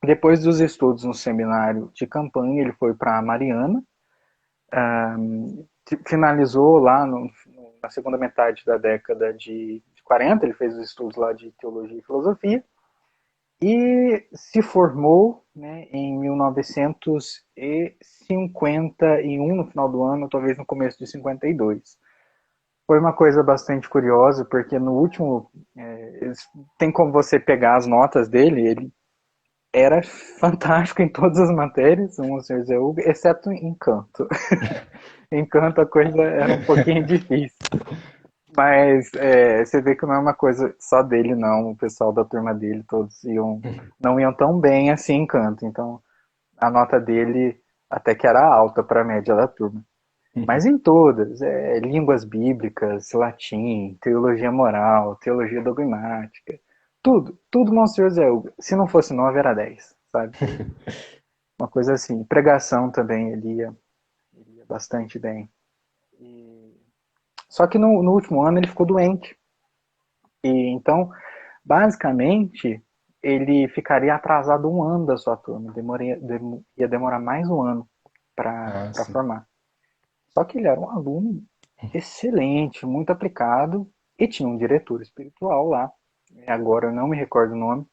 Depois dos estudos no seminário de campanha, ele foi para Mariana, finalizou lá na segunda metade da década de 40, ele fez os estudos lá de teologia e filosofia, e se formou, né, em 1951, no final do ano, talvez no começo de 52. Foi uma coisa bastante curiosa, porque no último, tem como você pegar as notas dele, ele era fantástico em todas as matérias, o Sr. Zé Hugo, exceto em canto. Em canto a coisa era um pouquinho difícil. Mas você vê que não é uma coisa só dele, não. O pessoal da turma dele, todos não iam tão bem assim em canto. Então, a nota dele até que era alta para a média da turma. Mas em todas, línguas bíblicas, latim, teologia moral, teologia dogmática, tudo Monsenhor Zé Hugo. Se não fosse 9, era 10, sabe? Uma coisa assim. Pregação também, ele ia bastante bem. Só que no último ano ele ficou doente. E então, basicamente, ele ficaria atrasado um ano da sua turma. Ia demorar mais um ano Ah, para sim. formar. Só que ele era um aluno excelente, muito aplicado, e tinha um diretor espiritual lá. Agora eu não me recordo o nome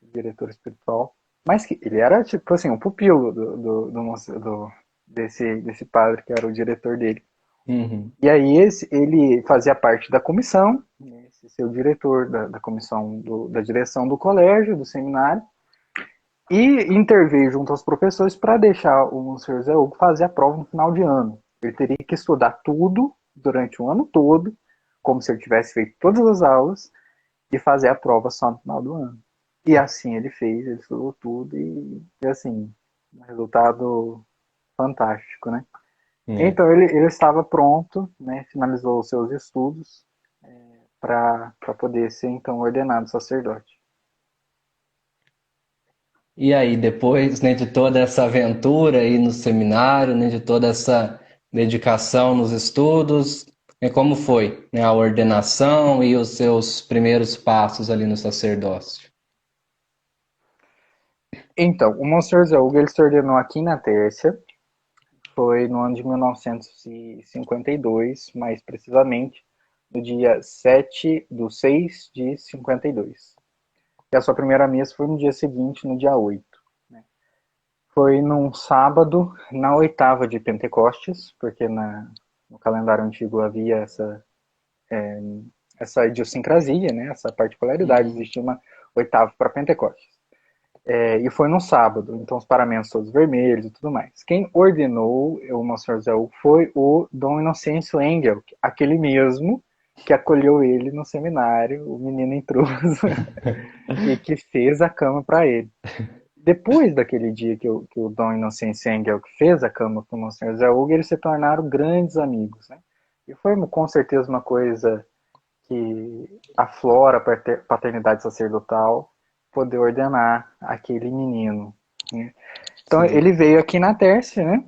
do diretor espiritual, mas que ele era tipo assim, um pupilo desse padre que era o diretor dele. Uhum. E aí ele fazia parte da comissão, né, esse seu diretor da comissão da direção do colégio, do seminário, e interveio junto aos professores para deixar o Sr. Zé Hugo fazer a prova no final de ano. Ele teria que estudar tudo durante o ano todo, como se ele tivesse feito todas as aulas, e fazer a prova só no final do ano. E assim ele fez, ele estudou tudo e assim, um resultado fantástico, né? É. Então ele estava pronto, né? Finalizou os seus estudos para poder ser então ordenado sacerdote. E aí, depois, né, de toda essa aventura aí no seminário, né, de toda essa dedicação nos estudos, como foi, né, a ordenação e os seus primeiros passos ali no sacerdócio? Então, o Monsenhor Zé Hugo ele se ordenou aqui na Tércia, foi no ano de 1952, mais precisamente no dia 7/6 de 52. E a sua primeira missa foi no dia seguinte, no dia 8. Né? Foi num sábado, na oitava de Pentecostes, porque no calendário antigo havia essa idiosincrasia, né? Essa particularidade, Uhum. existia uma oitava para Pentecostes. E foi no sábado, então os paramentos todos vermelhos e tudo mais. Quem ordenou o Monsenhor Zé Hugo foi o Dom Inocêncio Engel, aquele mesmo que acolheu ele no seminário, o menino intruso, e que fez a cama para ele. Depois daquele dia que o Dom Inocêncio Engel fez a cama para o Monsenhor Zé Hugo, eles se tornaram grandes amigos. Né? E foi com certeza uma coisa que aflora a paternidade sacerdotal, poder ordenar aquele menino. Né? Então Sim. ele veio aqui na Tércia, né? Uhum.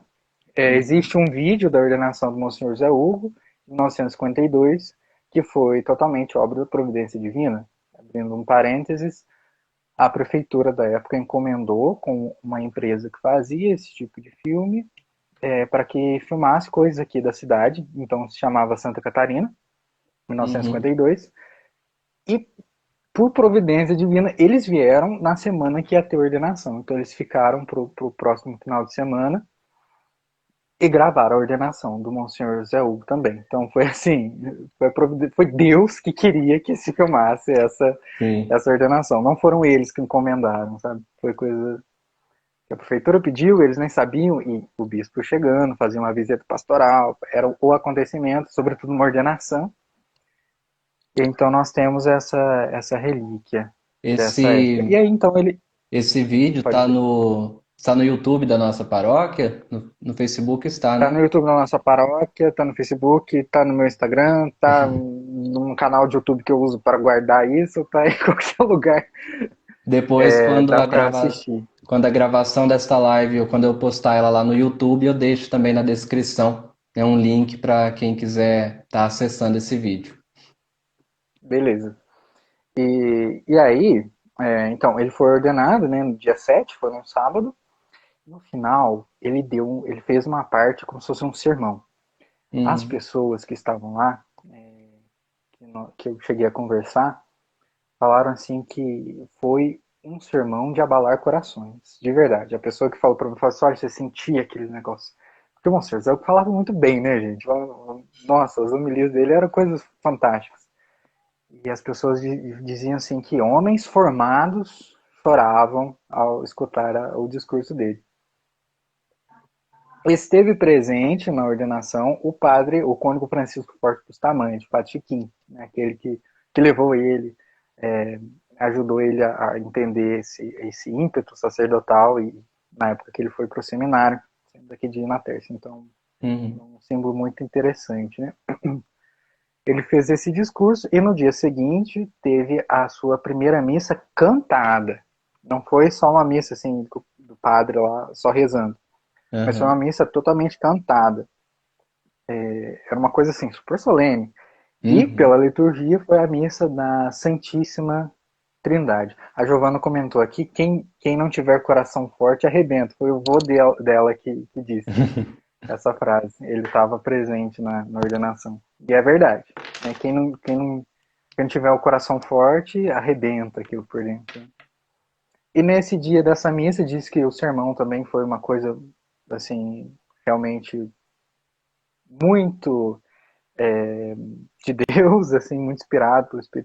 Existe um vídeo da ordenação do Monsenhor Zé Hugo, em 1952, que foi totalmente obra da providência divina. Abrindo um parênteses, a prefeitura da época encomendou com uma empresa que fazia esse tipo de filme para que filmasse coisas aqui da cidade, então se chamava Santa Catarina, Uhum. 1952, e por providência divina, eles vieram na semana que ia ter ordenação. Então eles ficaram pro próximo final de semana e gravaram a ordenação do Monsenhor Zé Hugo também. Então foi assim, foi Deus que queria que se filmasse Sim. essa ordenação. Não foram eles que encomendaram, sabe? Foi coisa que a prefeitura pediu, eles nem sabiam, e o bispo chegando, fazia uma visita pastoral, era o acontecimento, sobretudo uma ordenação. E então nós temos essa relíquia dessa época. E Esse, aí então ele esse vídeo pode dizer. está no YouTube da nossa paróquia? No Facebook está, Tá no né? YouTube da nossa paróquia, tá no Facebook, tá no meu Instagram, tá num canal de YouTube que eu uso para guardar isso, tá em qualquer lugar. Depois, Dá para assistir. quando a gravação desta live, ou quando eu postar ela lá no YouTube, eu deixo também na descrição, um link para quem quiser estar acessando esse vídeo. Beleza. E aí, Então, ele foi ordenado, né, no dia 7, foi num sábado. No final, ele fez uma parte como se fosse um sermão. As Uhum. pessoas que estavam lá, que eu cheguei a conversar, falaram assim que foi um sermão de abalar corações, de verdade. A pessoa que falou para mim falou assim: olha, você sentia aquele negócio. Porque o Monstro Zé falava muito bem, né, gente? Nossa, as homilias dele eram coisas fantásticas. E as pessoas diziam assim que homens formados choravam ao escutar o discurso dele. Esteve presente na ordenação o padre, o cônego Francisco Forte Bustamante, o padre Chiquinho, né, aquele que levou ele, é, ajudou ele a entender esse ímpeto sacerdotal e na época que ele foi para o seminário, sendo daqui de Inaterce. Então, é Uhum. um símbolo muito interessante, né? Ele fez esse discurso e no dia seguinte teve a sua primeira missa cantada. Não foi só uma missa assim do padre lá só rezando, mas foi uma Aham. missa totalmente cantada. Era uma coisa assim super solene. E pela Uhum. liturgia foi a missa da Santíssima Trindade. A Giovana comentou aqui: quem não tiver coração forte arrebenta. Foi o vô dela que disse essa frase. Ele estava presente na ordenação. E é verdade. Né? Quem não tiver o coração forte, arrebenta aquilo por dentro. E nesse dia dessa missa, diz que o sermão também foi uma coisa, assim, realmente muito de Deus, assim, muito inspirado pelo Espírito